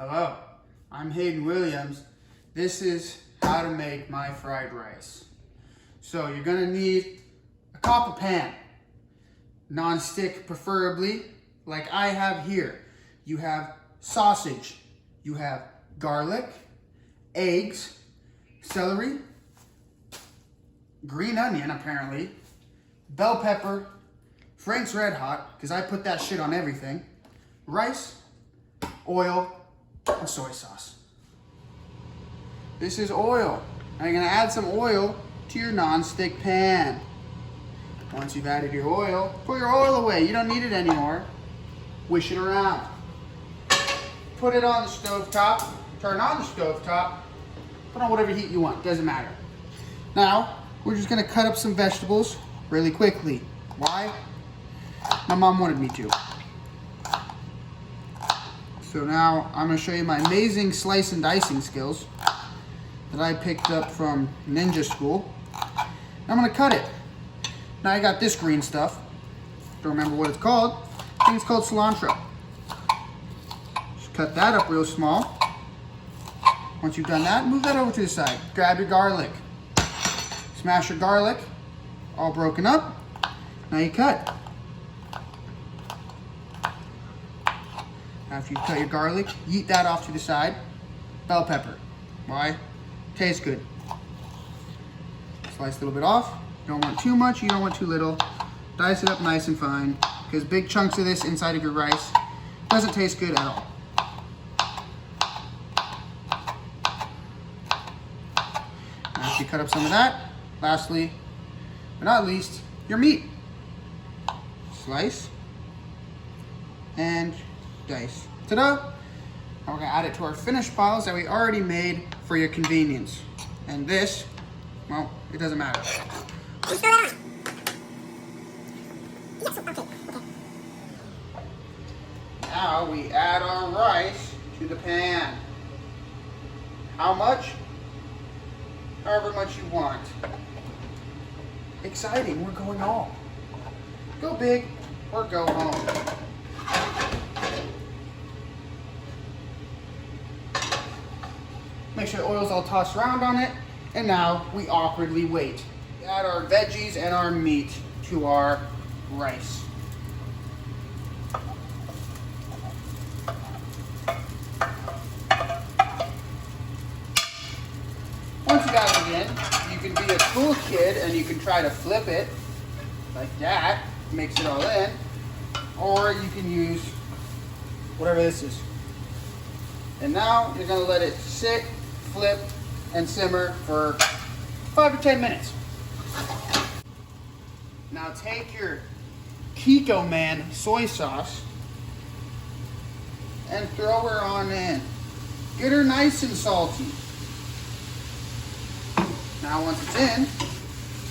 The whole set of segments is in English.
Hello, I'm Hayden Williams. This is how to make my fried rice. So you're gonna need a copper pan, non-stick preferably, like I have here. You have sausage, you have garlic, eggs, celery, green onion apparently, bell pepper, Frank's Red Hot, because I put that shit on everything, rice, oil, and soy sauce. This is oil. Now you're gonna add some oil to your non-stick pan. Once you've added your oil, put your oil away. You don't need it anymore. Wish it around. Put it on the stovetop. Turn on the stovetop. Put on whatever heat you want. Doesn't matter. Now, we're just gonna cut up some vegetables really quickly. Why? My mom wanted me to. So now I'm gonna show you my amazing slice and dicing skills that I picked up from ninja school. I'm gonna cut it. Now I got this green stuff. Don't remember what it's called. I think it's called cilantro. Just cut that up real small. Once you've done that, move that over to the side. Grab your garlic. Smash your garlic, all broken up. Now you cut. After you cut your garlic, yeet that off to the side. Bell pepper. Why? Tastes good. Slice a little bit off. You don't want too much, you don't want too little. Dice it up nice and fine, because big chunks of this inside of your rice doesn't taste good at all. After you cut up some of that, lastly, but not least, your meat. Slice and dice. Ta-da! Now we're gonna add it to our finished piles that we already made for your convenience. And this, well, it doesn't matter. Now we add our rice to the pan. How much? However much you want. Exciting, we're going all. Go big or go home. Make sure the oil's all tossed around on it. And now we awkwardly wait. We add our veggies and our meat to our rice. Once you got it in, you can be a cool kid and you can try to flip it like that, mix it all in, or you can use whatever this is. And now you're gonna let it sit, flip, and simmer for 5 to 10 minutes. Now take your Kiko Man soy sauce and throw her on in. Get her nice and salty. Now once it's in,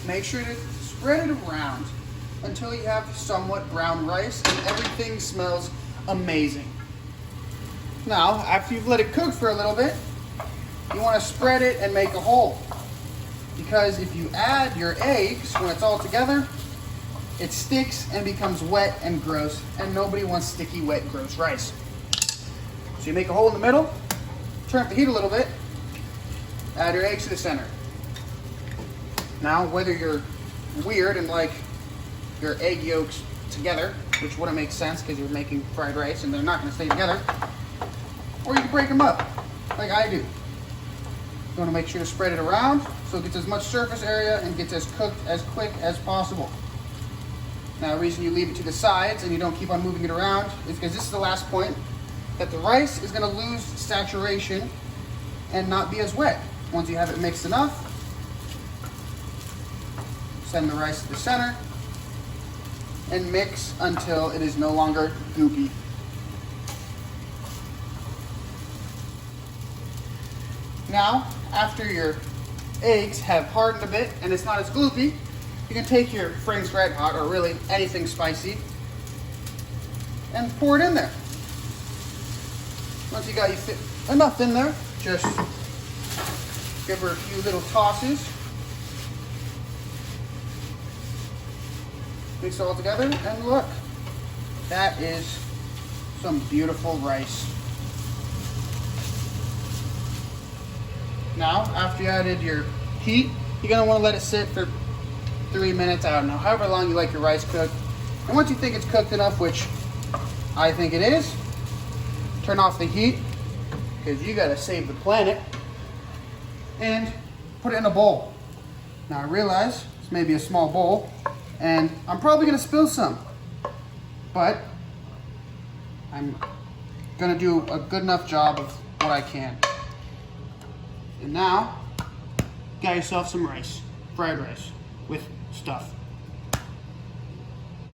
make sure to spread it around until you have somewhat brown rice and everything smells amazing. Now, after you've let it cook for a little bit, you want to spread it and make a hole. Because if you add your eggs when it's all together, it sticks and becomes wet and gross, and nobody wants sticky, wet, gross rice. So you make a hole in the middle, turn up the heat a little bit, add your eggs to the center. Now, whether you're weird and like your egg yolks together, which wouldn't make sense because you're making fried rice and they're not going to stay together, or you can break them up, like I do. You want to make sure to spread it around so it gets as much surface area and gets as cooked as quick as possible. Now, the reason you leave it to the sides and you don't keep on moving it around is because this is the last point that the rice is going to lose saturation and not be as wet. Once you have it mixed enough, send the rice to the center and mix until it is no longer goopy. Now, after your eggs have hardened a bit and it's not as gloopy, you can take your Frank's Red Hot, or really anything spicy, and pour it in there. Once you got enough in there, just give her a few little tosses. Mix it all together, and look, that is some beautiful rice. Now, after you added your heat, you're gonna wanna let it sit for 3 minutes, I don't know, however long you like your rice cooked. And once you think it's cooked enough, which I think it is, turn off the heat, because you gotta save the planet, and put it in a bowl. Now I realize this may be a small bowl, and I'm probably gonna spill some, but I'm gonna do a good enough job of what I can. And now, got yourself some rice, fried rice with stuff.